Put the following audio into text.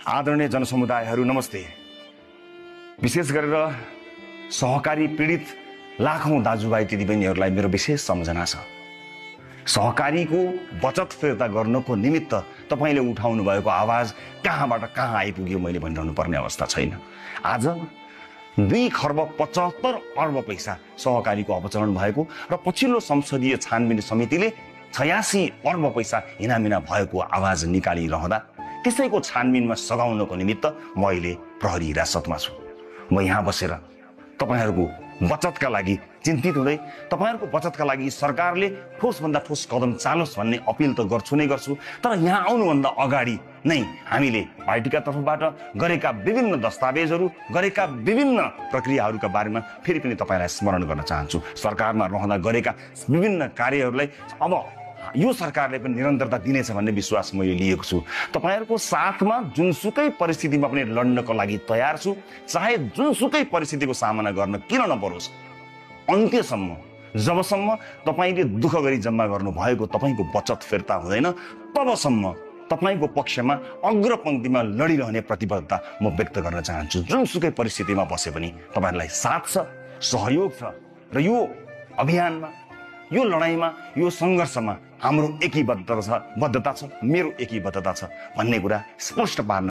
आदरणीय जनसमुदायहरू नमस्ते। विशेष गरेर सहकारी पीडित लाखौं दाजुभाइ दिदीबहिनीहरूलाई मेरो विशेष सम्झना छ। सहकारीको बचत फिर्ता गर्नको निमित्त तपाईले उठाउनु भएको आवाज कहाँबाट कहाँ आइपुग्यो मैले भनिरहनु पर्ने अवस्था छैन। आज 2 खर्ब 75 अर्ब पैसा सहकारीको अपचलन भएको र पछिल्लो संसदीय छानबिन समितिले 86 अर्ब पैसा हिनामिना भएको आवाज निकालिरहँदा त्यसैको छानबिनमा सघाउनको निमित्त म अहिले प्रहरी हिरासतमा छु। म यहाँ बसेर तपाईहरुको बचतका लागि चिन्तित हुँदै तपाईहरुको बचतका लागि सरकारले ठोसभन्दा ठोस कदम चालोस् भन्ने अपिल त गर्छु नै गर्छु। तर यहाँ आउनुभन्दा अगाडि नै हामीले पार्टीका तर्फबाट गरेका विभिन्न दस्तावेजहरू गरेका विभिन्न प्रक्रियाहरूका बारेमा फेरि पनि तपाईलाई स्मरण गर्न चाहन्छु। सरकारमा रहँदा गरेका विभिन्न कार्यहरूलाई अब यो सरकारले पनि निरन्तरता दिनेछ भन्ने विश्वास मैले लिएको छु। तपाईहरुको साथमा जुनसुकै परिस्थितिमा पनि लड्नको लागि तयार छु। चाहे जुनसुकै परिस्थितिको सामना गर्न किन नपरोस्, अन्त्यसम्म जबसम्म तपाईले दुःख गरी जम्मा गर्नु भएको तपाईको बचत फिर्ता हुँदैन तबसम्म तपाईको पक्षमा अग्रपंक्तिमा लडिरहने प्रतिबद्धता म व्यक्त गर्न चाहन्छु। जुनसुकै परिस्थितिमा बसे पनि तपाईहरुलाई साथ छ, सहयोग छ र यो अभियानमा, यो लडाईमा, यो संघर्षमा हाम्रो एकीबद्धता छ, मेरो एकीबद्धता छ भन्ने कुरा स्पष्ट पार्न